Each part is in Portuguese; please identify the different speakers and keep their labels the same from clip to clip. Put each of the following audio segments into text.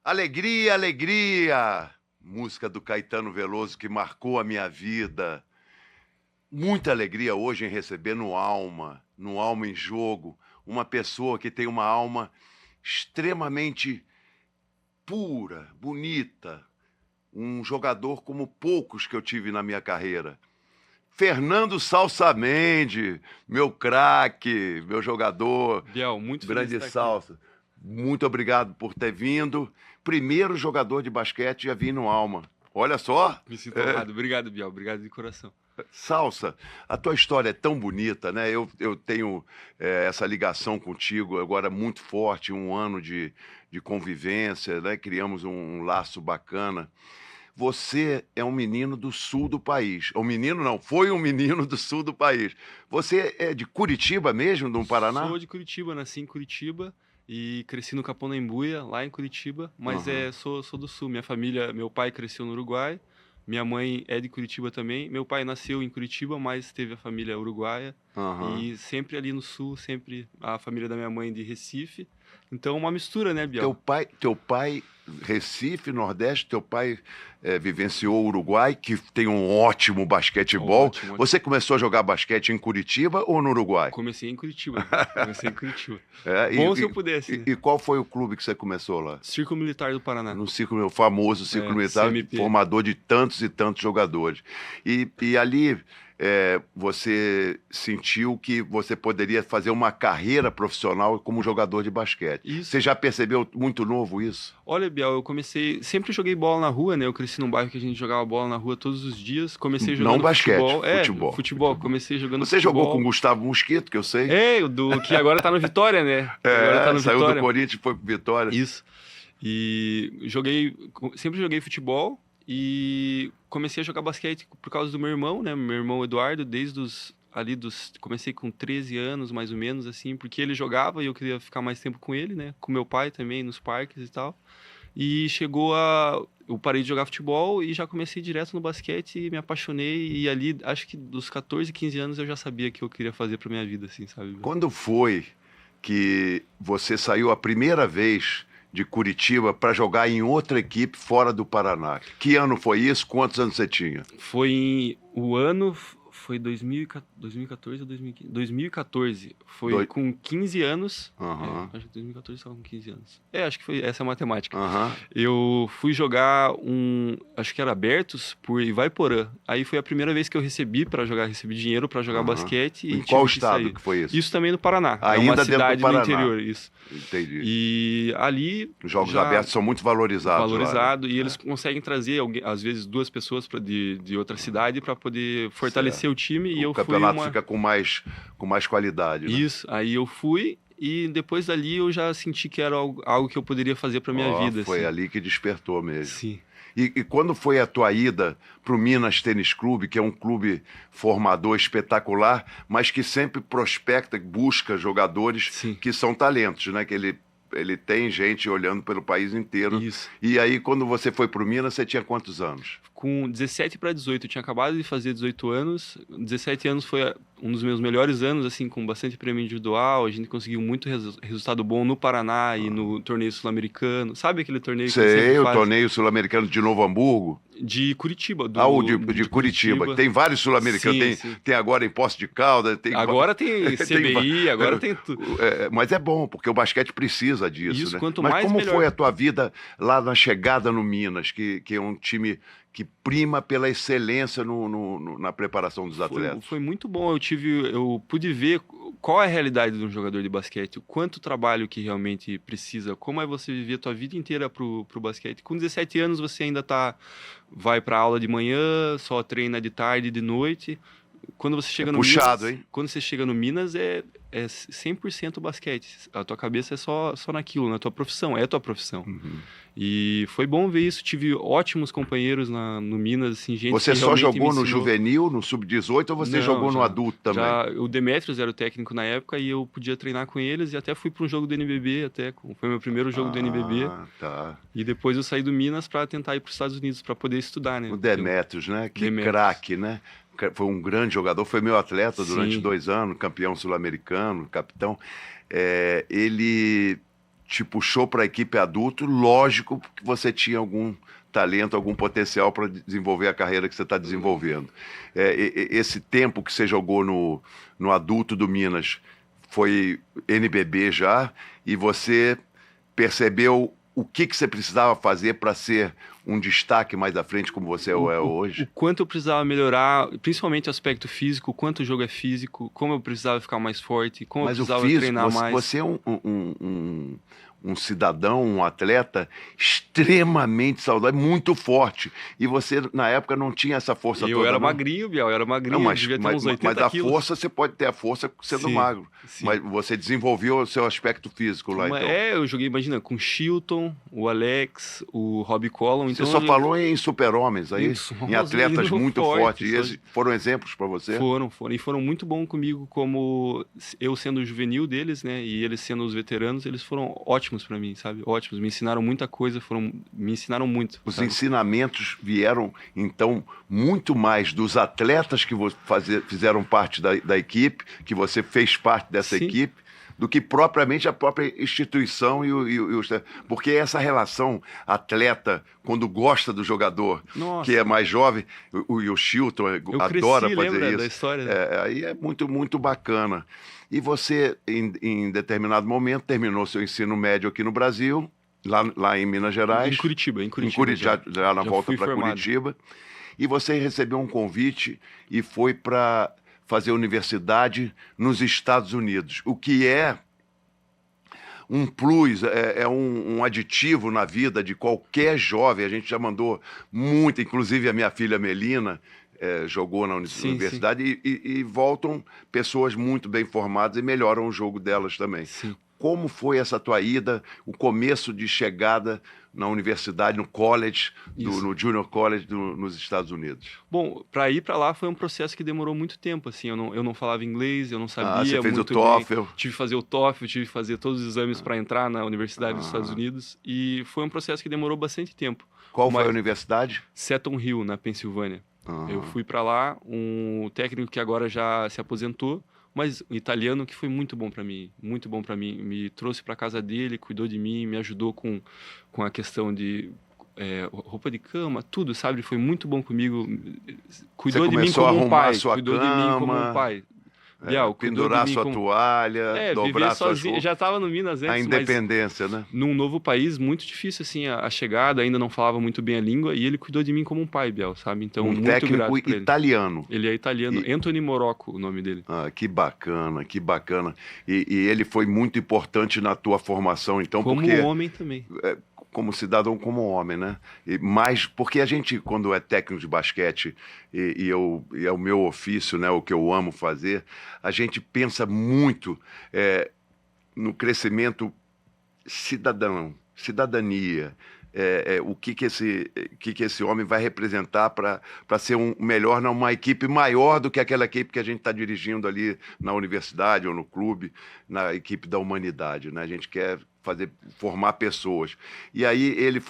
Speaker 1: Alegria, alegria! Música do Caetano Veloso que marcou a minha vida. Muita alegria hoje em receber no Alma em Jogo, uma pessoa que tem uma alma extremamente pura, bonita, um jogador como poucos que eu tive na minha carreira. Fernando Salsamendi, meu craque, meu jogador,
Speaker 2: Biel, muito feliz de
Speaker 1: grande
Speaker 2: estar aqui.
Speaker 1: Salsa. Muito obrigado por ter vindo. Primeiro jogador de basquete a vir no Alma. Olha só.
Speaker 2: Me sinto honrado. Obrigado, Biel. Obrigado de coração.
Speaker 1: Salsa, a tua história é tão bonita, né? Eu tenho essa ligação contigo agora muito forte, um ano de convivência, né? Criamos um laço bacana. Você é um menino do sul do país. Um menino não, foi um menino do sul do país. Você é de Curitiba mesmo, no Paraná?
Speaker 2: Sou de Curitiba, nasci em Curitiba e cresci no Caponembuia, lá em Curitiba, mas
Speaker 1: Aham.
Speaker 2: sou do sul. Minha família, meu pai cresceu no Uruguai, minha mãe é de Curitiba também. Meu pai nasceu em Curitiba, mas teve a família uruguaia
Speaker 1: Aham.
Speaker 2: e sempre ali no sul, sempre a família da minha mãe de Recife. Então, uma mistura, né,
Speaker 1: Teu
Speaker 2: Biel?
Speaker 1: pai, Recife, Nordeste, teu pai vivenciou o Uruguai, que tem um ótimo basquetebol.
Speaker 2: Ótimo, ótimo.
Speaker 1: Você começou a jogar basquete em Curitiba ou no Uruguai?
Speaker 2: Comecei em Curitiba, Biel. Comecei em Curitiba.
Speaker 1: É,
Speaker 2: Bom se eu pudesse, né?
Speaker 1: e qual foi o clube que você começou lá?
Speaker 2: Círculo Militar do Paraná.
Speaker 1: No círculo, o famoso círculo militar,
Speaker 2: CMP.
Speaker 1: formador de tantos e tantos jogadores. E ali você sentiu que você poderia fazer uma carreira profissional como jogador de basquete.
Speaker 2: Isso.
Speaker 1: Você já percebeu muito novo isso?
Speaker 2: Olha, Biel, eu comecei. Sempre joguei bola na rua, né? Eu cresci num bairro que a gente jogava bola na rua todos os dias. Comecei jogando
Speaker 1: Não basquete,
Speaker 2: futebol.
Speaker 1: futebol.
Speaker 2: Comecei jogando
Speaker 1: Você
Speaker 2: futebol.
Speaker 1: jogou com o Gustavo Mosquito, que eu sei.
Speaker 2: É, que agora tá no Vitória, né? Agora tá no
Speaker 1: Saiu
Speaker 2: Vitória.
Speaker 1: do Corinthians e foi pro Vitória.
Speaker 2: Isso. E sempre joguei futebol e comecei a jogar basquete por causa do meu irmão, né? Meu irmão Eduardo, comecei com 13 anos, mais ou menos, assim, porque ele jogava e eu queria ficar mais tempo com ele, né? Com meu pai também, nos parques e tal. E eu parei de jogar futebol e já comecei direto no basquete e me apaixonei. E ali, acho que dos 14, 15 anos eu já sabia que eu queria fazer pra minha vida, assim, sabe?
Speaker 1: Quando foi que você saiu a primeira vez de Curitiba para jogar em outra equipe fora do Paraná? Que ano foi isso? Quantos anos você tinha?
Speaker 2: Foi 2014 ou 2015? 2014. Foi
Speaker 1: Doi-
Speaker 2: com 15 anos.
Speaker 1: Aham.
Speaker 2: Acho que 2014 estava com 15 anos. Acho que foi essa a matemática.
Speaker 1: Aham.
Speaker 2: Eu fui jogar acho que era Abertos por Ivaiporã. Aí foi a primeira vez que eu recebi dinheiro para jogar
Speaker 1: Aham.
Speaker 2: basquete e
Speaker 1: Em qual
Speaker 2: tive que
Speaker 1: estado
Speaker 2: sair.
Speaker 1: que foi isso?
Speaker 2: Isso também no Paraná. É
Speaker 1: Ainda
Speaker 2: uma
Speaker 1: dentro do
Speaker 2: cidade
Speaker 1: Paraná.
Speaker 2: no interior, isso.
Speaker 1: Entendi.
Speaker 2: E ali
Speaker 1: Os jogos
Speaker 2: já
Speaker 1: abertos são muito valorizados lá, né?
Speaker 2: valorizado e eles conseguem trazer às vezes duas pessoas de outra cidade para poder fortalecer o time e
Speaker 1: O
Speaker 2: eu fui
Speaker 1: campeonato fica com mais qualidade, né?
Speaker 2: Isso, aí eu fui e depois dali eu já senti que era algo que eu poderia fazer para minha vida,
Speaker 1: Foi
Speaker 2: assim.
Speaker 1: ali que despertou mesmo.
Speaker 2: Sim.
Speaker 1: E quando foi a tua ida para o Minas Tênis Clube, que é um clube formador espetacular, mas que sempre prospecta, busca jogadores
Speaker 2: Sim.
Speaker 1: que são talentos, né? Que ele tem gente olhando pelo país inteiro.
Speaker 2: Isso.
Speaker 1: E aí, quando você foi para o Minas, você tinha quantos anos?
Speaker 2: Com 17 para 18, eu tinha acabado de fazer 18 anos. 17 anos foi um dos meus melhores anos, assim, com bastante prêmio individual. A gente conseguiu muito resultado bom no Paraná e no torneio sul-americano. Sabe aquele torneio que
Speaker 1: Sei,
Speaker 2: sempre
Speaker 1: o
Speaker 2: faz?
Speaker 1: torneio sul-americano de Novo Hamburgo.
Speaker 2: De Curitiba.
Speaker 1: O de Curitiba. Tem vários sul-americanos.
Speaker 2: Sim.
Speaker 1: Tem agora em Poços de Caldas.
Speaker 2: Agora tem CBI, agora tem tudo.
Speaker 1: Mas é bom, porque o basquete precisa disso,
Speaker 2: Isso,
Speaker 1: né?
Speaker 2: quanto
Speaker 1: Mas
Speaker 2: mais,
Speaker 1: como
Speaker 2: melhor.
Speaker 1: foi a tua vida lá na chegada no Minas, que é um time que prima pela excelência na preparação dos atletas?
Speaker 2: Foi muito bom. Eu pude ver qual é a realidade de um jogador de basquete, o quanto trabalho que realmente precisa, como é você viver a tua vida inteira pro basquete. Com 17 anos você ainda vai pra aula de manhã, só treina de tarde e de noite. Quando você chega no
Speaker 1: puxado,
Speaker 2: Minas,
Speaker 1: hein?
Speaker 2: Quando você chega no Minas é 100% basquete. A tua cabeça é só naquilo, na tua profissão, é a tua profissão.
Speaker 1: Uhum.
Speaker 2: E foi bom ver isso. Tive ótimos companheiros no Minas, assim, gente
Speaker 1: Você
Speaker 2: que
Speaker 1: só
Speaker 2: realmente
Speaker 1: jogou
Speaker 2: me
Speaker 1: no
Speaker 2: ensinou.
Speaker 1: juvenil, no sub-18, ou você
Speaker 2: Não,
Speaker 1: jogou no adulto também?
Speaker 2: O Demetrios era o técnico na época e eu podia treinar com eles e até fui para um jogo do NBB, foi meu primeiro jogo do NBB.
Speaker 1: Tá.
Speaker 2: E depois eu saí do Minas para tentar ir para os Estados Unidos para poder estudar, né?
Speaker 1: O Demetrios, né? Que
Speaker 2: Demetrios.
Speaker 1: craque, né? Foi um grande jogador, foi meu atleta durante
Speaker 2: Sim.
Speaker 1: 2 anos, campeão sul-americano, capitão. Ele te puxou para a equipe adulto, lógico que você tinha algum talento, algum potencial para desenvolver a carreira que você está desenvolvendo. Esse tempo que você jogou no adulto do Minas foi NBB já, e você percebeu o que você precisava fazer para ser um destaque mais à frente como você é hoje?
Speaker 2: O quanto eu precisava melhorar, principalmente o aspecto físico, o quanto o jogo é físico, como eu precisava ficar mais forte, como
Speaker 1: Mas
Speaker 2: eu
Speaker 1: o
Speaker 2: precisava
Speaker 1: físico,
Speaker 2: treinar mais.
Speaker 1: você é um cidadão, um atleta extremamente saudável, muito forte. E você, na época, não tinha essa força
Speaker 2: Eu
Speaker 1: toda,
Speaker 2: era
Speaker 1: não?
Speaker 2: magrinho, Biel, eu era magrinho,
Speaker 1: Não,
Speaker 2: eu devia ter uns 80
Speaker 1: mas a
Speaker 2: quilos.
Speaker 1: força, você pode ter a força sendo
Speaker 2: Sim,
Speaker 1: magro.
Speaker 2: sim.
Speaker 1: Mas você desenvolveu o seu aspecto físico lá, então.
Speaker 2: Eu joguei, imagina, com o Chilton, o Alex, o Robbie Collum.
Speaker 1: Você
Speaker 2: Então
Speaker 1: só falou em super-homens aí, em atletas
Speaker 2: menino
Speaker 1: muito
Speaker 2: forte,
Speaker 1: fortes. E eles foram exemplos para você?
Speaker 2: Foram. E foram muito bons comigo, como eu sendo o juvenil deles, né? E eles sendo os veteranos, eles foram ótimos para mim, sabe? Ótimos. Me ensinaram muita coisa, me ensinaram muito.
Speaker 1: Os
Speaker 2: sabe?
Speaker 1: ensinamentos vieram, então, muito mais dos atletas que fizeram parte da equipe, que você fez parte dessa
Speaker 2: Sim.
Speaker 1: equipe, do que propriamente a própria instituição porque essa relação atleta, quando gosta do jogador,
Speaker 2: Nossa.
Speaker 1: que é mais jovem, e o Chilton adora fazer
Speaker 2: lembra
Speaker 1: isso.
Speaker 2: Da história?
Speaker 1: Aí é muito, muito bacana. E você, em determinado momento, terminou seu ensino médio aqui no Brasil, lá em Minas Gerais.
Speaker 2: Em Curitiba.
Speaker 1: Já na volta para
Speaker 2: formado.
Speaker 1: Curitiba. E você recebeu um convite e foi para fazer universidade nos Estados Unidos, o que é um plus, é um aditivo na vida de qualquer jovem. A gente já mandou muito, inclusive a minha filha Melina jogou na universidade. E voltam pessoas muito bem formadas e melhoram o jogo delas também.
Speaker 2: Sim.
Speaker 1: Como foi essa tua ida, o começo de chegada na universidade, no college, no Junior College nos Estados Unidos?
Speaker 2: Bom, para ir para lá foi um processo que demorou muito tempo, assim, eu não falava inglês, eu não sabia
Speaker 1: você fez
Speaker 2: muito
Speaker 1: o TOEFL?
Speaker 2: bem. Tive que fazer o TOEFL, tive que fazer todos os exames para entrar na Universidade dos Estados Unidos, e foi um processo que demorou bastante tempo.
Speaker 1: Qual foi a universidade?
Speaker 2: Seton Hill, na Pensilvânia. Eu fui para lá, um técnico que agora já se aposentou, mas um italiano que foi muito bom para mim, me trouxe para casa dele, cuidou de mim, me ajudou com a questão de roupa de cama, tudo, sabe? Ele foi muito bom comigo, cuidou de mim como um pai, cuidou de mim como um pai. Biel,
Speaker 1: pendurar sua toalha, dobrar suas roupas.
Speaker 2: Já estava no Minas antes,
Speaker 1: a independência, né?
Speaker 2: Num novo país, muito difícil, assim, a chegada, ainda não falava muito bem a língua, e ele cuidou de mim como um pai, Biel, sabe? Então, muito
Speaker 1: técnico
Speaker 2: grato
Speaker 1: italiano.
Speaker 2: Ele é italiano, Anthony Morocco, o nome dele.
Speaker 1: Que bacana, que bacana. E ele foi muito importante na tua formação, então,
Speaker 2: como
Speaker 1: porque...
Speaker 2: Como homem também.
Speaker 1: Como cidadão, como homem, né? Mas porque a gente, quando é técnico de basquete, e é o meu ofício, né, o que eu amo fazer, a gente pensa muito no crescimento cidadania, o que esse homem vai representar para ser melhor numa equipe maior do que aquela equipe que a gente está dirigindo ali na universidade ou no clube, na equipe da humanidade, né? A gente quer formar pessoas. E aí ele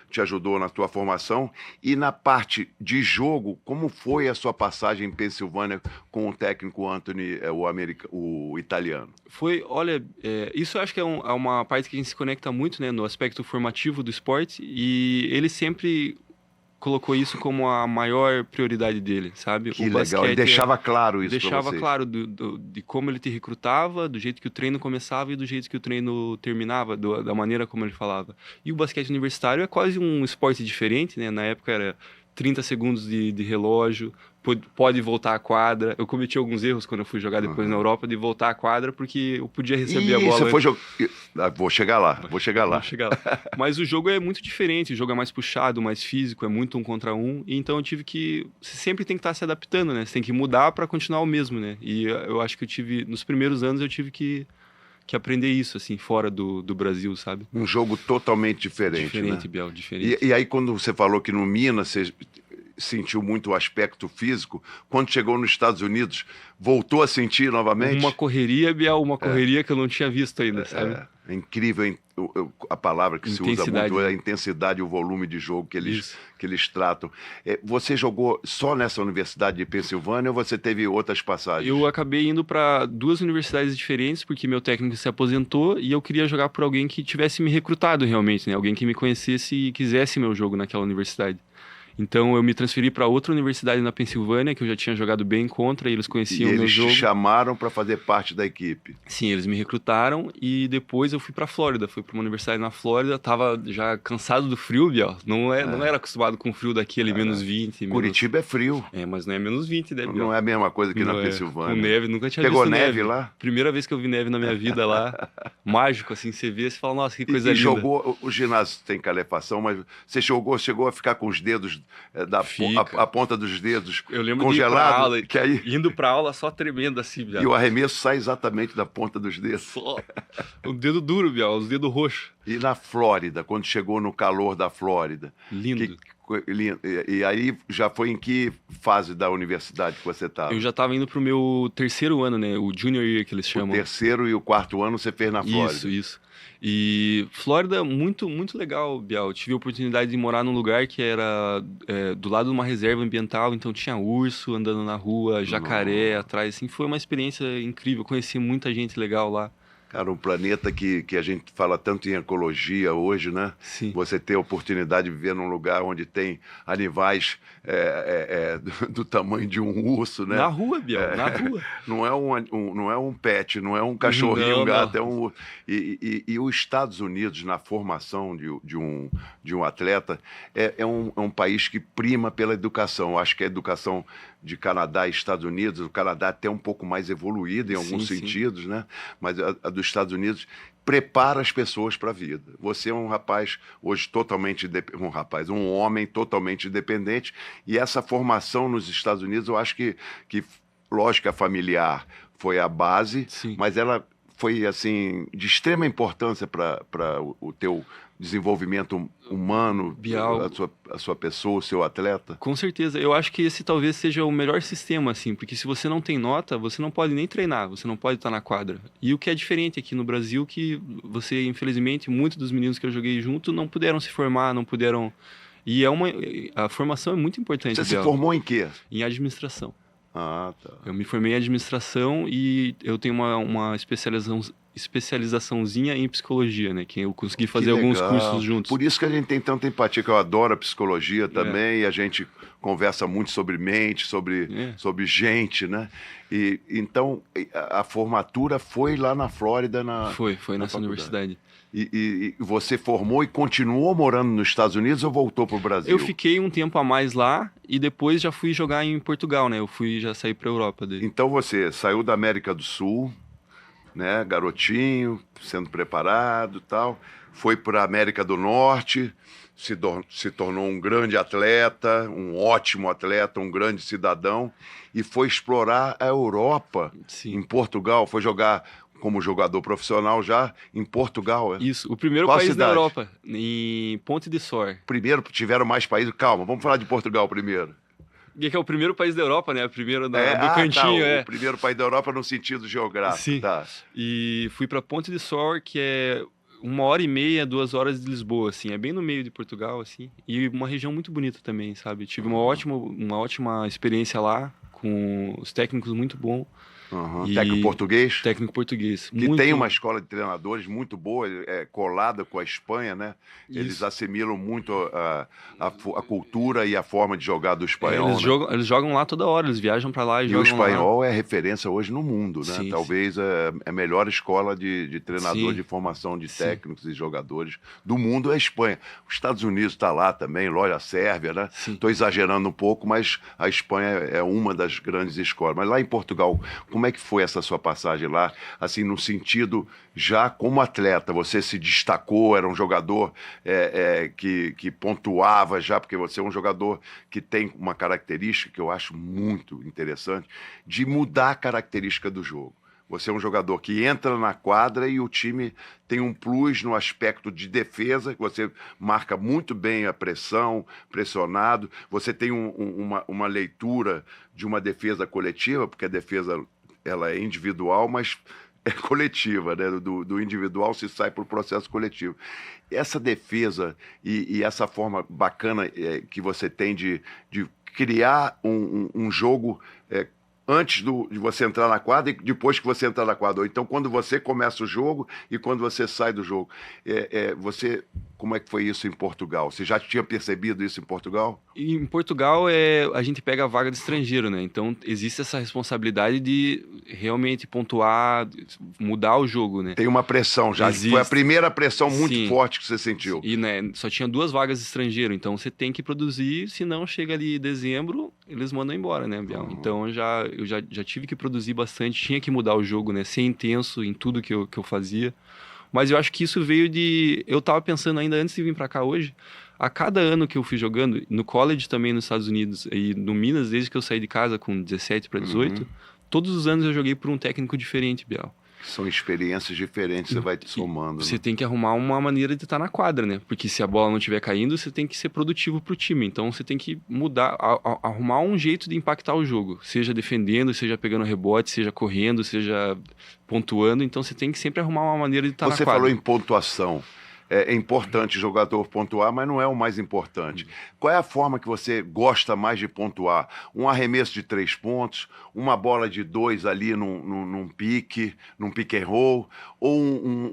Speaker 1: te ajudou na tua formação. E na parte de jogo, como foi a sua passagem em Pensilvânia com o técnico Anthony, o italiano?
Speaker 2: Olha, isso eu acho que é uma parte que a gente se conecta muito, né, no aspecto formativo do esporte, e ele sempre colocou isso como a maior prioridade dele, sabe?
Speaker 1: Que legal, ele deixava claro isso pra
Speaker 2: Deixava
Speaker 1: vocês.
Speaker 2: claro de como ele te recrutava, do jeito que o treino começava e do jeito que o treino terminava, da maneira como ele falava. E o basquete universitário é quase um esporte diferente, né? Na época era 30 segundos de relógio, pode voltar à quadra. Eu cometi alguns erros quando eu fui jogar depois na Europa, de voltar à quadra, porque eu podia receber a bola.
Speaker 1: Vou chegar lá.
Speaker 2: Mas o jogo é muito diferente, o jogo é mais puxado, mais físico, é muito 1 contra 1. E então você sempre tem que estar se adaptando, né? Você tem que mudar para continuar o mesmo, né? E eu acho que nos primeiros anos eu tive que aprender isso, assim, fora do Brasil, sabe?
Speaker 1: Um jogo totalmente diferente, né?
Speaker 2: Biel, diferente.
Speaker 1: E aí, quando você falou que no Minas sentiu muito o aspecto físico. Quando chegou nos Estados Unidos, voltou a sentir novamente?
Speaker 2: Uma correria, Biel, uma correria que eu não tinha visto ainda, sabe?
Speaker 1: É incrível a palavra que se usa muito, é a intensidade e o volume de jogo que eles tratam. Você jogou só nessa Universidade de Pensilvânia ou você teve outras passagens?
Speaker 2: Eu acabei indo para 2 universidades diferentes, porque meu técnico se aposentou e eu queria jogar por alguém que tivesse me recrutado realmente, né? Alguém que me conhecesse e quisesse meu jogo naquela universidade. Então eu me transferi para outra universidade na Pensilvânia, que eu já tinha jogado bem contra, e eles conheciam o meu jogo.
Speaker 1: E eles te chamaram para fazer parte da equipe?
Speaker 2: Sim, eles me recrutaram e depois eu fui para Flórida. Fui para uma universidade na Flórida, tava já cansado do frio, Biel. Não era acostumado com o frio daquele, menos 20.
Speaker 1: Curitiba é frio.
Speaker 2: Mas não é menos 20, né, Biel?
Speaker 1: Não é a mesma coisa que na Pensilvânia.
Speaker 2: Com neve, nunca tinha
Speaker 1: Pegou
Speaker 2: visto
Speaker 1: neve lá?
Speaker 2: Primeira vez que eu vi neve na minha vida lá. Mágico, assim, você vê, você fala, nossa, que coisa linda.
Speaker 1: E jogou, o ginásio tem calefação, mas você chegou a ficar com os dedos a ponta dos dedos
Speaker 2: eu lembro
Speaker 1: congelado,
Speaker 2: de ir pra aula, indo pra aula só tremendo assim, Biel.
Speaker 1: E o arremesso sai exatamente da ponta dos dedos.
Speaker 2: Só. O dedo duro, Biel, os dedos roxos.
Speaker 1: E na Flórida, quando chegou no calor da Flórida?
Speaker 2: Lindo.
Speaker 1: E aí já foi em que fase da universidade que você estava?
Speaker 2: Eu já estava indo pro meu 3º ano, né? O junior year que eles chamam.
Speaker 1: O 3º e o 4º ano você fez na Flórida.
Speaker 2: Isso. E Flórida, muito, muito legal, Biel. Eu tive a oportunidade de morar num lugar que era do lado de uma reserva ambiental, então tinha urso andando na rua, jacaré atrás, assim. Foi uma experiência incrível, conheci muita gente legal lá.
Speaker 1: Cara, um planeta que a gente fala tanto em ecologia hoje, né?
Speaker 2: Sim.
Speaker 1: Você ter a oportunidade de viver num lugar onde tem animais do tamanho de um urso, né?
Speaker 2: Na rua, Biel, na rua.
Speaker 1: Não é um pet, não é um cachorrinho, um gato, é um... E os Estados Unidos, na formação de um atleta, é um país que prima pela educação. Eu acho que a educação de Canadá e Estados Unidos, o Canadá até um pouco mais evoluído em alguns sentidos, né? Mas a dos Estados Unidos prepara as pessoas para a vida. Você é um rapaz hoje totalmente um homem totalmente independente, e essa formação nos Estados Unidos, eu acho que lógica familiar foi a base, mas ela foi assim de extrema importância para o teu desenvolvimento humano,
Speaker 2: Bial,
Speaker 1: a sua pessoa, o seu atleta?
Speaker 2: Com certeza. Eu acho que esse talvez seja o melhor sistema, assim, porque se você não tem nota, você não pode nem treinar, você não pode estar na quadra. E o que é diferente aqui no Brasil, que você, infelizmente, muitos dos meninos que eu joguei junto não puderam se formar, não puderam... E a formação é muito importante.
Speaker 1: Você se formou em quê?
Speaker 2: Em administração.
Speaker 1: Ah, tá.
Speaker 2: Eu me formei em administração e eu tenho uma especializaçãozinha em psicologia, né? Que eu consegui fazer alguns cursos juntos.
Speaker 1: Por isso que a gente tem tanta empatia, que eu adoro a psicologia também, e a gente conversa muito sobre mente, sobre gente, né? E então a formatura foi lá na Flórida,
Speaker 2: Foi nessa universidade.
Speaker 1: E você formou e continuou morando nos Estados Unidos ou voltou para o Brasil?
Speaker 2: Eu fiquei um tempo a mais lá e depois já fui jogar em Portugal, né? Já saí para a Europa daí.
Speaker 1: Então você saiu da América do Sul, né? Garotinho, sendo preparado e tal. Foi para a América do Norte, se tornou um grande atleta, um ótimo atleta, um grande cidadão. E foi explorar a Europa, em Portugal. Foi jogar como jogador profissional já em Portugal.
Speaker 2: Isso, o primeiro
Speaker 1: Qual
Speaker 2: país
Speaker 1: cidade?
Speaker 2: da Europa, em Ponte de Sor.
Speaker 1: Primeiro tiveram mais países. Calma, vamos falar de Portugal primeiro.
Speaker 2: Que é o primeiro país da Europa, né? O primeiro do cantinho,
Speaker 1: O primeiro país da Europa no sentido geográfico.
Speaker 2: Sim.
Speaker 1: Tá.
Speaker 2: E fui para Ponte de Sor, que é 1h30, 2 horas de Lisboa, assim. É bem no meio de Portugal, assim. E uma região muito bonita também, sabe? Tive uma ótima experiência lá, com os técnicos muito bons.
Speaker 1: Técnico português?
Speaker 2: Técnico português.
Speaker 1: Que tem uma escola de treinadores muito boa, colada com a Espanha, né? Eles assimilam muito a cultura e a forma de jogar do espanhol.
Speaker 2: Eles jogam lá toda hora, eles viajam para lá e jogam lá.
Speaker 1: E o espanhol é referência hoje no mundo, né?
Speaker 2: Sim,
Speaker 1: talvez é a melhor escola de treinador, de formação de técnicos e jogadores do mundo é a Espanha. Os Estados Unidos está lá também, olha, a Sérvia, né? Estou exagerando um pouco, mas a Espanha é uma das grandes escolas. Mas lá em Portugal, como é que foi essa sua passagem lá? Assim, no sentido, já como atleta, você se destacou, era um jogador que pontuava já, porque você é um jogador que tem uma característica que eu acho muito interessante, de mudar a característica do jogo. Você é um jogador que entra na quadra e o time tem um plus no aspecto de defesa, que você marca muito bem a pressão, pressionado. Você tem uma leitura de uma defesa coletiva, porque a defesa ela é individual, mas é coletiva, né? Do individual se sai para o processo coletivo. Essa defesa e essa forma bacana que você tem de criar um jogo antes de você entrar na quadra e depois que você entrar na quadra. Ou então, quando você começa o jogo e quando você sai do jogo. Como é que foi isso em Portugal? Você já tinha percebido isso em Portugal?
Speaker 2: Em Portugal, a gente pega a vaga de estrangeiro, né? Então, existe essa responsabilidade de realmente pontuar, mudar o jogo, né?
Speaker 1: Tem uma pressão já.
Speaker 2: Existe.
Speaker 1: Foi a primeira pressão muito
Speaker 2: Sim.
Speaker 1: forte que você sentiu.
Speaker 2: E, né, só tinha 2 vagas de estrangeiro, então você tem que produzir, senão chega ali dezembro, eles mandam embora, né, Biel? Então, eu já tive que produzir bastante, tinha que mudar o jogo, né? Ser intenso em tudo que eu fazia. Mas eu acho que isso veio de... Eu tava pensando ainda antes de vir para cá hoje, a cada ano que eu fui jogando, no college também nos Estados Unidos e no Minas, desde que eu saí de casa com 17 para 18, todos os anos eu joguei por um técnico diferente, Biel.
Speaker 1: São experiências diferentes, você vai te somando.
Speaker 2: Você
Speaker 1: né?
Speaker 2: tem que arrumar uma maneira de estar na quadra, né? Porque se a bola não estiver caindo, você tem que ser produtivo pro time. Então você tem que mudar, arrumar um jeito de impactar o jogo. Seja defendendo, seja pegando rebote, seja correndo, seja pontuando. Então você tem que sempre arrumar uma maneira de estar na quadra.
Speaker 1: Você falou em pontuação. É importante o jogador pontuar, mas não é o mais importante. Qual é a forma que você gosta mais de pontuar? Um arremesso de 3 pontos, uma bola de 2 ali num pick and roll, ou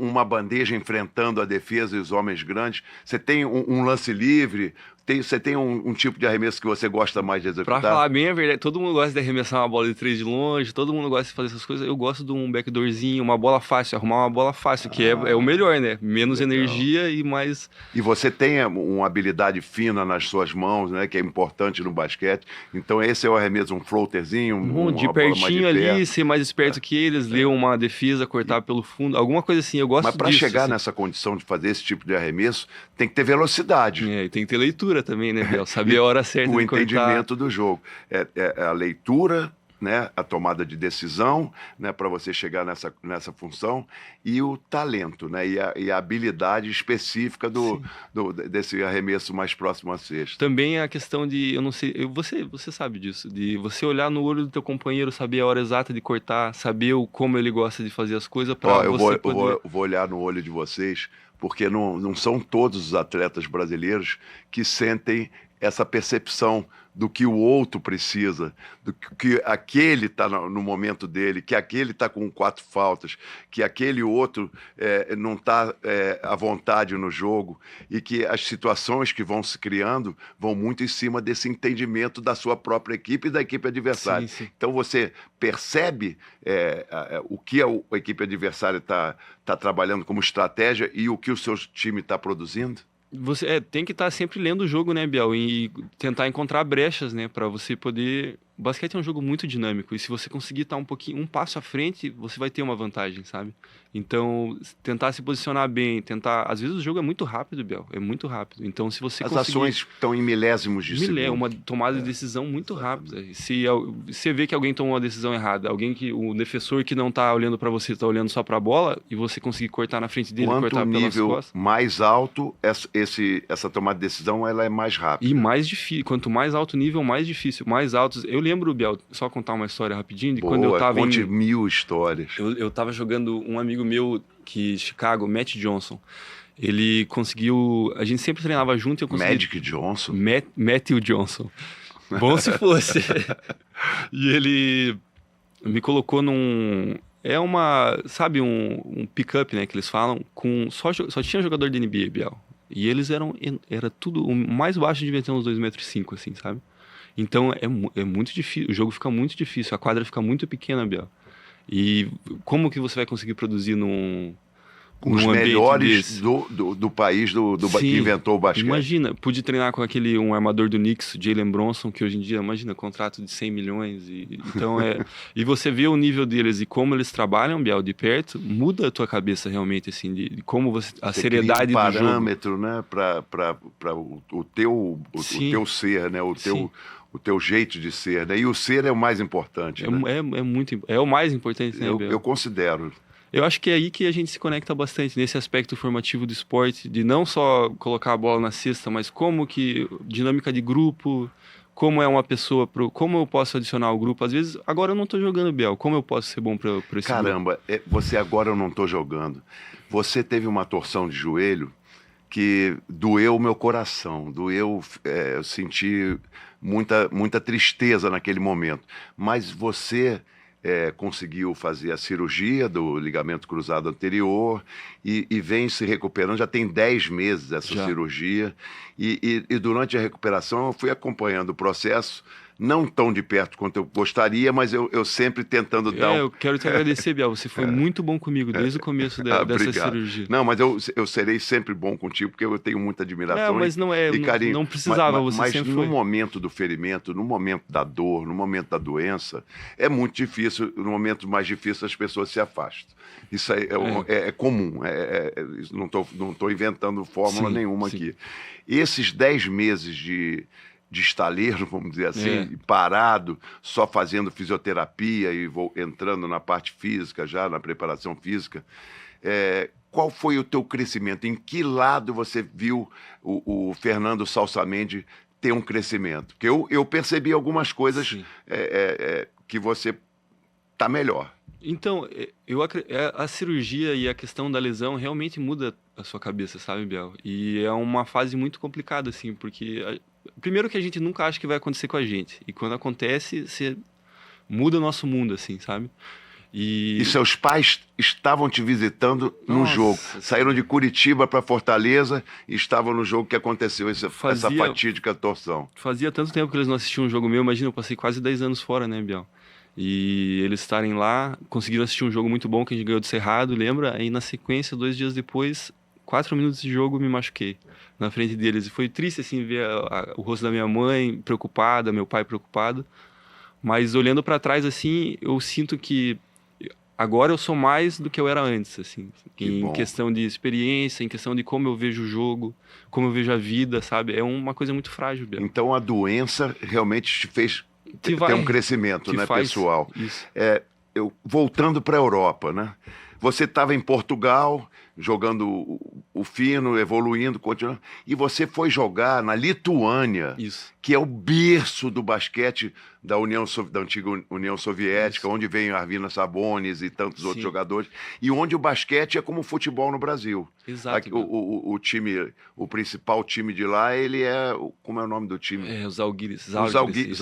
Speaker 1: uma bandeja enfrentando a defesa e os homens grandes? Você tem um lance livre? Você tem um tipo de arremesso que você gosta mais de executar?
Speaker 2: Pra falar bem a verdade, todo mundo gosta de arremessar uma bola de 3 de longe, todo mundo gosta de fazer essas coisas. Eu gosto de um backdoorzinho, uma bola fácil, arrumar uma bola fácil, que é o melhor, né? Menos
Speaker 1: legal.
Speaker 2: Energia e mais...
Speaker 1: E você tem uma habilidade fina nas suas mãos, né? Que é importante no basquete. Então esse é o arremesso, um floaterzinho,
Speaker 2: de pertinho ali, ser mais esperto que eles, ler uma defesa, cortar pelo fundo, alguma coisa assim. Eu gosto disso.
Speaker 1: Mas para chegar
Speaker 2: assim.
Speaker 1: nessa condição de fazer esse tipo de arremesso, tem que ter velocidade.
Speaker 2: E tem que ter leitura também, né, Biel? Saber a hora certa
Speaker 1: o
Speaker 2: de cortar.
Speaker 1: entendimento do jogo. É a leitura, né? A tomada de decisão, né? Para você chegar nessa função, e o talento, né? E a habilidade específica desse arremesso mais próximo à cesta.
Speaker 2: Também a questão de, eu não sei, você sabe disso, de você olhar no olho do teu companheiro, saber a hora exata de cortar, saber como ele gosta de fazer as coisas para você poder...
Speaker 1: Eu vou olhar no olho de vocês, porque não são todos os atletas brasileiros que sentem essa percepção do que o outro precisa, do que aquele está no momento dele, que aquele está com 4 faltas, que aquele outro não está à vontade no jogo, e que as situações que vão se criando vão muito em cima desse entendimento da sua própria equipe e da equipe adversária.
Speaker 2: Sim, sim.
Speaker 1: Então você percebe o que a equipe adversária está trabalhando como estratégia e o que o seu time está produzindo?
Speaker 2: Você tem que estar sempre lendo o jogo, né, Biel? E tentar encontrar brechas, né, para você poder... O basquete é um jogo muito dinâmico, e se você conseguir estar um passo à frente, você vai ter uma vantagem, sabe? Então, tentar se posicionar bem, às vezes o jogo é muito rápido, Biel, é muito rápido. Então, se você
Speaker 1: As
Speaker 2: conseguir...
Speaker 1: ações estão em milésimos de segundo.
Speaker 2: Uma tomada de decisão muito rápida. Se você vê que alguém tomou uma decisão errada, o defensor que não está olhando para você, está olhando só para a bola, e você conseguir cortar na frente dele, cortar pelas
Speaker 1: nível
Speaker 2: costas...
Speaker 1: mais alto, essa tomada de decisão ela é mais rápida.
Speaker 2: E mais difícil. Quanto mais alto nível, mais difícil. Mais altos... Eu lembro, Biel, só contar uma história rapidinho, de quando eu tava
Speaker 1: conte 1000 histórias.
Speaker 2: Eu tava jogando um amigo meu Chicago, Matt Johnson. Ele conseguiu... A gente sempre treinava junto e eu consegui...
Speaker 1: Magic Johnson?
Speaker 2: Matthew Johnson. Bom se fosse. E ele me colocou num... Sabe, um pick-up, né, que eles falam, só tinha jogador de NBA, Biel. E eles era tudo... O mais baixo devia ter uns 2,5 metros, assim, sabe? Então é muito difícil, o jogo fica muito difícil, a quadra fica muito pequena, Biel. E como que você vai conseguir produzir num
Speaker 1: os melhores do país que inventou o basquete?
Speaker 2: Imagina, pude treinar com um armador do Knicks, Jalen Bronson, que hoje em dia, imagina, contrato de 100 milhões. Então e você vê o nível deles e como eles trabalham, Biel, de perto, muda a tua cabeça realmente, assim, de como a seriedade do jogo.
Speaker 1: Parâmetro, né, para o teu ser, né, o teu jeito de ser, né? E o ser é o mais importante, né?
Speaker 2: É o mais importante, né, Biel?
Speaker 1: Eu considero.
Speaker 2: Eu acho que é aí que a gente se conecta bastante, nesse aspecto formativo do esporte, de não só colocar a bola na cesta, mas como que dinâmica de grupo, como é uma pessoa, como eu posso adicionar ao grupo. Às vezes, agora eu não tô jogando, Biel, como eu posso ser bom para esse grupo?
Speaker 1: Caramba, você agora eu não tô jogando. Você teve uma torção de joelho que doeu o meu coração, eu senti muita tristeza naquele momento. Mas você conseguiu fazer a cirurgia do ligamento cruzado anterior e vem se recuperando, já tem 10 meses essa cirurgia, e durante a recuperação eu fui acompanhando o processo, não tão de perto quanto eu gostaria, mas eu sempre tentando dar
Speaker 2: eu quero te agradecer, Biel. Você foi muito bom comigo desde o começo dessa cirurgia.
Speaker 1: Não, mas eu serei sempre bom contigo, porque eu tenho muita admiração
Speaker 2: mas
Speaker 1: e carinho.
Speaker 2: Não precisava, você
Speaker 1: mas
Speaker 2: sempre
Speaker 1: no
Speaker 2: foi.
Speaker 1: momento do ferimento, no momento da dor, no momento da doença, é muito difícil, no momento mais difícil as pessoas se afastam. Isso aí é comum, não tô inventando fórmula nenhuma aqui. Esses 10 meses de estaleiro, vamos dizer assim, parado, só fazendo fisioterapia e entrando na parte física, já na preparação física. Qual foi o teu crescimento? Em que lado você viu o Fernando Salsamendi ter um crescimento? Porque eu percebi algumas coisas que você está melhor.
Speaker 2: Então, a cirurgia e a questão da lesão realmente muda a sua cabeça, sabe, Biel? E é uma fase muito complicada, assim, porque primeiro que a gente nunca acha que vai acontecer com a gente. E quando acontece, você muda o nosso mundo, assim, sabe?
Speaker 1: E seus pais estavam te visitando no jogo. Saíram de Curitiba para Fortaleza e estavam no jogo que aconteceu essa fatídica torção.
Speaker 2: Fazia tanto tempo que eles não assistiam um jogo meu. Imagina, eu passei quase 10 anos fora, né, Biel? E eles estarem lá, conseguiram assistir um jogo muito bom que a gente ganhou do Cerrado, lembra? Aí na sequência, 2 dias depois, 4 minutos de jogo, me machuquei na frente deles. E foi triste, assim, ver o rosto da minha mãe preocupada, meu pai preocupado. Mas olhando para trás, assim, eu sinto que agora eu sou mais do que eu era antes, assim. Em questão de experiência, em questão de como eu vejo o jogo, como eu vejo a vida, sabe? É uma coisa muito frágil, Biel.
Speaker 1: Então a doença realmente te fez ter um crescimento, né, pessoal?
Speaker 2: Isso.
Speaker 1: Voltando para a Europa, né? Você estava em Portugal, jogando o fino, evoluindo, continuando, e você foi jogar na Lituânia, que é o berço do basquete da antiga União Soviética, onde vem Arvydas Sabonis e tantos outros jogadores, e onde o basquete é como o futebol no Brasil.
Speaker 2: Exato.
Speaker 1: O principal time de lá, ele é... Como é o nome do time?
Speaker 2: Os Zalgiris.
Speaker 1: Zalgiris,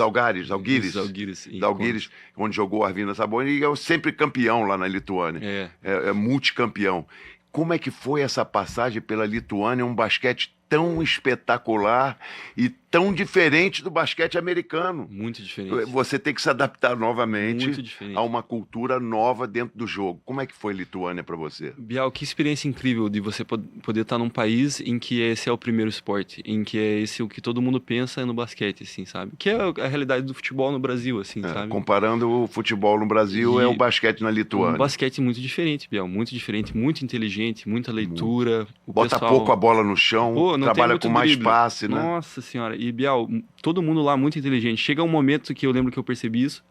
Speaker 1: onde jogou Arvydas Sabonis, e é sempre campeão lá na Lituânia. É multicampeão. Como é que foi essa passagem pela Lituânia, um basquete tão espetacular e tão diferente do basquete americano?
Speaker 2: Muito diferente.
Speaker 1: Você tem que se adaptar novamente a uma cultura nova dentro do jogo. Como é que foi Lituânia para você?
Speaker 2: Bial, que experiência incrível de você poder estar num país em que esse é o primeiro esporte, em que é esse o que todo mundo pensa no basquete, assim, sabe? Que é a realidade do futebol no Brasil, assim, sabe?
Speaker 1: Comparando o futebol no Brasil, é o basquete na Lituânia.
Speaker 2: Um basquete muito diferente, Bial, muito diferente, muito inteligente, muita leitura.
Speaker 1: Bota pouco a bola no chão, trabalha com mais passe, né?
Speaker 2: Nossa senhora. E, Bial, todo mundo lá muito inteligente. Chega um momento que eu lembro que eu percebi isso.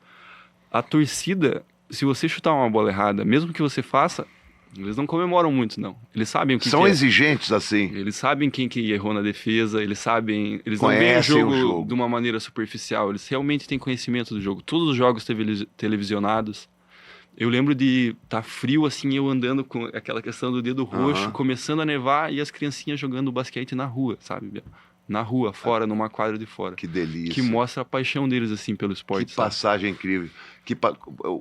Speaker 2: A torcida, se você chutar uma bola errada, mesmo que você faça, eles não comemoram muito, não. Eles sabem o que
Speaker 1: São exigentes, assim.
Speaker 2: Eles sabem quem que errou na defesa, eles não veem o jogo de uma maneira superficial. Eles realmente têm conhecimento do jogo. Todos os jogos televisionados. Eu lembro de estar frio, assim, eu andando com aquela questão do dedo roxo, começando a nevar e as criancinhas jogando basquete na rua, sabe, Biel? Na rua, fora, numa quadra de fora.
Speaker 1: Que delícia.
Speaker 2: Que mostra a paixão deles, assim, pelo esporte.
Speaker 1: Que passagem incrível.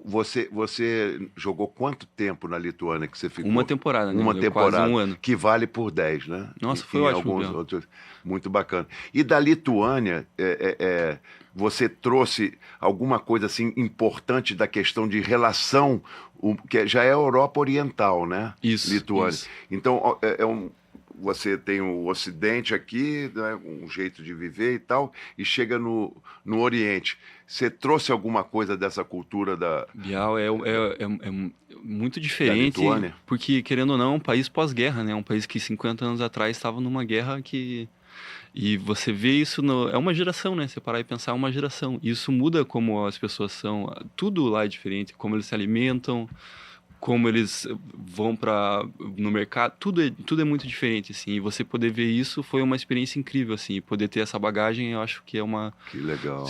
Speaker 1: Você jogou quanto tempo na Lituânia que você ficou?
Speaker 2: Uma temporada, né?
Speaker 1: Uma temporada.
Speaker 2: Quase um ano.
Speaker 1: Que vale por 10, né?
Speaker 2: Nossa, foi ótimo.
Speaker 1: Alguns outros. Muito bacana. E da Lituânia, você trouxe alguma coisa, assim, importante da questão de relação, que já é a Europa Oriental, né?
Speaker 2: Isso.
Speaker 1: Lituânia.
Speaker 2: Isso.
Speaker 1: Então, você tem o Ocidente aqui, né, um jeito de viver e tal, e chega no Oriente. Você trouxe alguma coisa dessa cultura da...
Speaker 2: Bial, é muito diferente,
Speaker 1: da Lituânia?
Speaker 2: Porque, querendo ou não, é um país pós-guerra, né? Um país que 50 anos atrás estava numa guerra que E você vê isso, é uma geração, né? Você parar e pensar, é uma geração. E isso muda como as pessoas são. Tudo lá é diferente, como eles se alimentam, como eles vão para no mercado, tudo é muito diferente, assim. E você poder ver isso foi uma experiência incrível, assim. Poder ter essa bagagem, eu acho que é uma...
Speaker 1: Que legal.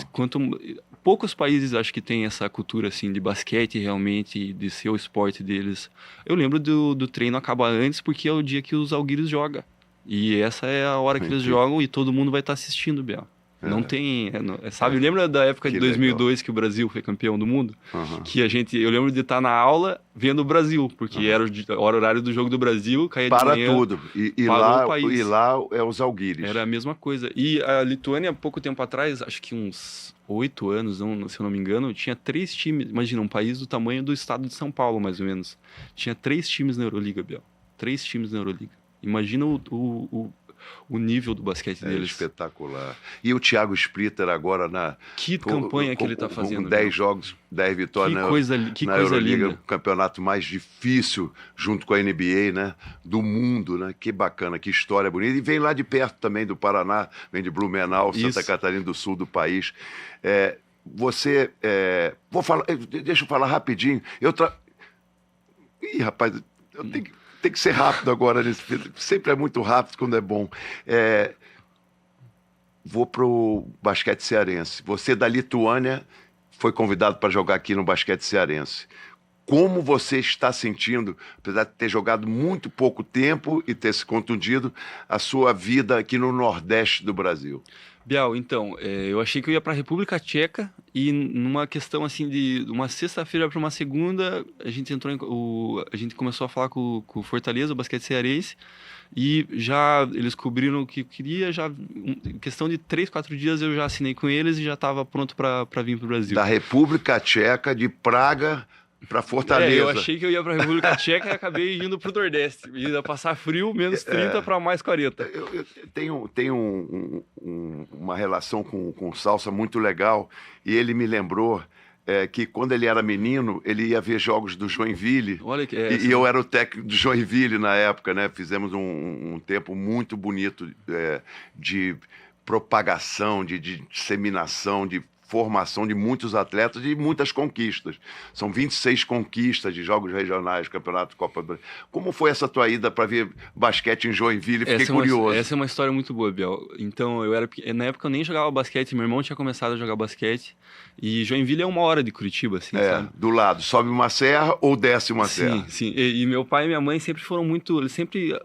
Speaker 2: Poucos países acho que tem essa cultura, assim, de basquete realmente, de ser o esporte deles. Eu lembro do treino acabar antes, porque é o dia que os Alguírios jogam. E essa é a hora que eles jogam e todo mundo vai estar assistindo, Biel. Não tem, sabe? Lembra da época de 2002 que o Brasil foi campeão do mundo? Que eu lembro de estar na aula vendo o Brasil, porque era o horário do jogo do Brasil, caía de manhã.
Speaker 1: Para tudo. E lá é os Alguírios.
Speaker 2: Era a mesma coisa. E a Lituânia, pouco tempo atrás, acho que uns 8 anos, se eu não me engano, tinha 3 times. Imagina, um país do tamanho do estado de São Paulo, mais ou menos. Tinha 3 times na Euroliga, Biel. 3 times na Euroliga. Imagina o nível do basquete deles.
Speaker 1: Espetacular. E o Thiago Splitter agora
Speaker 2: Que campanha que ele está fazendo.
Speaker 1: Com 10 jogos, 10 vitórias na Euroliga, o campeonato mais difícil, junto com a NBA, né? Do mundo, né? Que bacana, que história bonita. E vem lá de perto também, do Paraná, vem de Blumenau, Santa Catarina do Sul do país. Deixa eu falar rapidinho. Ih, rapaz, eu tenho que... Tem que ser rápido agora, sempre é muito rápido quando é bom. Vou para o basquete cearense. Você da Lituânia foi convidado para jogar aqui no basquete cearense. Como você está sentindo, apesar de ter jogado muito pouco tempo e ter se contundido, a sua vida aqui no Nordeste do Brasil?
Speaker 2: Bial, então, eu achei que eu ia para a República Tcheca e numa questão assim de uma sexta-feira para uma segunda, a gente começou a falar com o Fortaleza, o basquete cearense, e já eles cobriram o que eu queria, em questão de 3, 4 dias eu já assinei com eles e já estava pronto para vir para o Brasil.
Speaker 1: Da República Tcheca, de Praga para Fortaleza.
Speaker 2: Eu achei que eu ia para a República Tcheca e acabei indo para o Nordeste. Ia passar frio, menos 30 para mais 40.
Speaker 1: Eu tenho uma relação com o Salsa muito legal e ele me lembrou que quando ele era menino, ele ia ver jogos do Joinville.
Speaker 2: Olha que
Speaker 1: e eu era o técnico do Joinville na época, né? Fizemos um tempo muito bonito de propagação, de disseminação, de formação de muitos atletas e muitas conquistas. São 26 conquistas de jogos regionais, Campeonato Copa do Brasil. Como foi essa tua ida para ver basquete em Joinville? Fiquei curioso.
Speaker 2: Essa é uma história muito boa, Biel. Então, na época eu nem jogava basquete, meu irmão tinha começado a jogar basquete e Joinville é 1 hora de Curitiba, assim, sabe?
Speaker 1: Do lado. Sobe uma serra ou desce uma serra?
Speaker 2: Sim. E meu pai e minha mãe sempre foram muito... Eles sempre...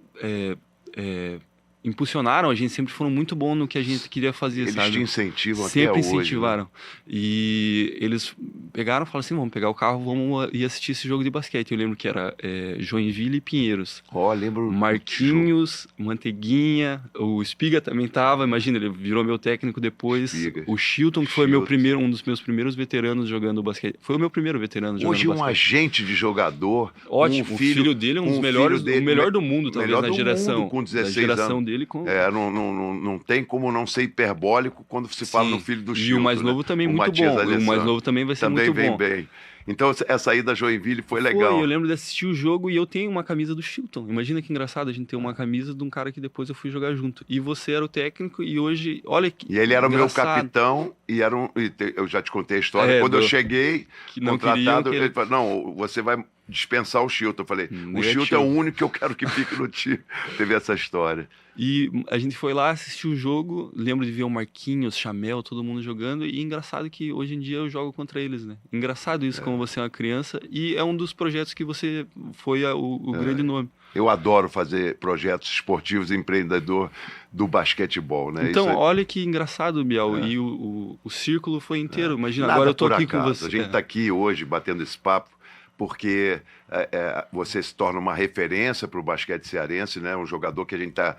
Speaker 2: impulsionaram, a gente sempre foram muito bons no que a gente queria fazer,
Speaker 1: eles
Speaker 2: sabe?
Speaker 1: Eles te incentivam
Speaker 2: sempre
Speaker 1: até hoje.
Speaker 2: Sempre incentivaram. Né? E eles pegaram e falaram assim, vamos pegar o carro, vamos ir assistir esse jogo de basquete. Eu lembro que era Joinville e Pinheiros.
Speaker 1: Lembro.
Speaker 2: Marquinhos, Manteiguinha, o Espiga também tava, imagina, ele virou meu técnico depois.
Speaker 1: Espiga.
Speaker 2: O Chilton, que foi um dos meus primeiros veteranos jogando basquete. Foi o meu primeiro veterano jogando basquete.
Speaker 1: Hoje agente de jogador.
Speaker 2: Ótimo, o filho dele, um dos melhores, o melhor do mundo, talvez, na geração.
Speaker 1: Com 16 anos.
Speaker 2: Dele
Speaker 1: não tem como não ser hiperbólico quando se fala no filho do Chilton.
Speaker 2: E o mais novo também muito bom. O mais novo também vai ser muito bom.
Speaker 1: Também vem bem. Então, essa ida a Joinville foi legal.
Speaker 2: Eu lembro de assistir o jogo e eu tenho uma camisa do Chilton. Imagina que engraçado a gente ter uma camisa de um cara que depois eu fui jogar junto. E você era o técnico e hoje, olha que
Speaker 1: E ele era o meu capitão e eu já te contei a história. Quando eu cheguei, contratado, ele falou, não, você vai dispensar o Chilton. Eu falei, o Chilton é o único que eu quero que fique no time. Teve essa história.
Speaker 2: E a gente foi lá, assistiu o jogo, lembro de ver o Marquinhos, Chamel, todo mundo jogando, e engraçado que hoje em dia eu jogo contra eles, né? Engraçado isso, como você é uma criança, e é um dos projetos que você foi o grande nome.
Speaker 1: Eu adoro fazer projetos esportivos, empreendedor do basquetebol, né?
Speaker 2: Então, olha que engraçado, Biel, e o círculo foi inteiro, imagina,
Speaker 1: Nada
Speaker 2: agora eu tô aqui
Speaker 1: acaso.
Speaker 2: com você.
Speaker 1: A gente está aqui hoje batendo esse papo, porque você se torna uma referência para o basquete cearense, né? Um jogador que a gente está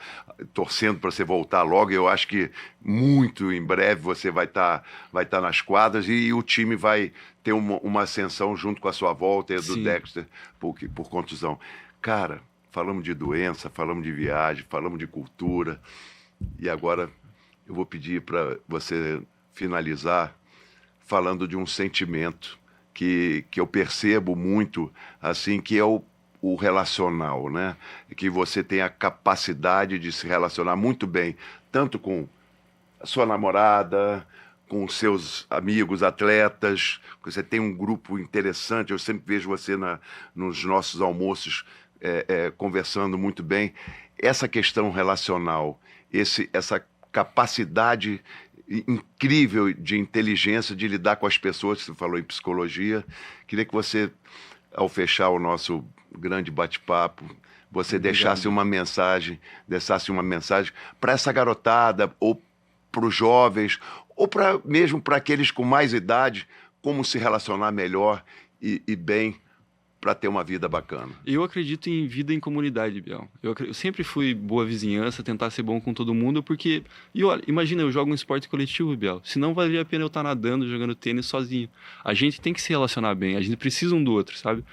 Speaker 1: torcendo para você voltar logo. Eu acho que muito em breve você vai tá nas quadras e o time vai ter uma ascensão junto com a sua volta, do Dexter, por contusão. Cara, falamos de doença, falamos de viagem, falamos de cultura, e agora eu vou pedir para você finalizar falando de um sentimento que eu percebo muito, assim, que é o o relacional, né? Que você tem a capacidade de se relacionar muito bem, tanto com a sua namorada, com seus amigos atletas, você tem um grupo interessante, eu sempre vejo você nos nossos almoços conversando muito bem. Essa questão relacional, essa capacidade incrível de inteligência de lidar com as pessoas, você falou em psicologia, queria que você, ao fechar o nosso grande bate-papo, você deixasse uma mensagem para essa garotada, ou para os jovens, ou mesmo para aqueles com mais idade, como se relacionar melhor e bem para ter uma vida bacana.
Speaker 2: Eu acredito em vida em comunidade, Biel. Eu sempre fui boa vizinhança, tentar ser bom com todo mundo, porque... E olha, imagina, eu jogo um esporte coletivo, Biel. Se não valia a pena eu estar nadando, jogando tênis sozinho. A gente tem que se relacionar bem, a gente precisa um do outro, sabe?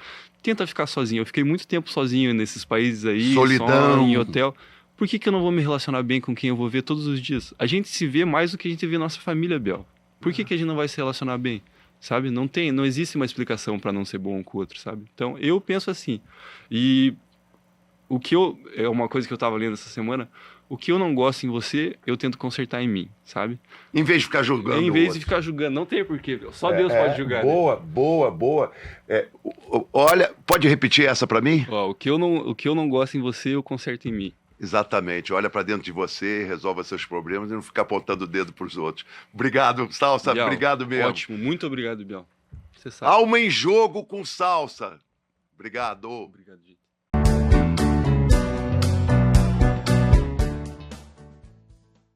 Speaker 2: Tenta ficar sozinho. Eu fiquei muito tempo sozinho nesses países aí,
Speaker 1: solidão,
Speaker 2: só em hotel. Por que eu não vou me relacionar bem com quem eu vou ver todos os dias? A gente se vê mais do que a gente vê nossa família, Biel. Por que a gente não vai se relacionar bem? Sabe? Não existe uma explicação para não ser bom um com o outro, sabe? Então, eu penso assim. E é uma coisa que eu tava lendo essa semana, o que eu não gosto em você, eu tento consertar em mim, sabe?
Speaker 1: Em vez de ficar julgando.
Speaker 2: Em vez de ficar julgando, não tem porquê, só Deus pode julgar.
Speaker 1: Boa, né? Boa. Olha, pode repetir essa para mim?
Speaker 2: Ó, o que eu não gosto em você, eu conserto em mim.
Speaker 1: Exatamente, olha para dentro de você, resolva seus problemas e não ficar apontando o dedo para os outros. Obrigado, Salsa,
Speaker 2: Biel,
Speaker 1: obrigado mesmo.
Speaker 2: Ótimo, muito obrigado, Biel. Você sabe.
Speaker 1: Alma em Jogo com Salsa. Obrigado.
Speaker 2: Obrigado, gente.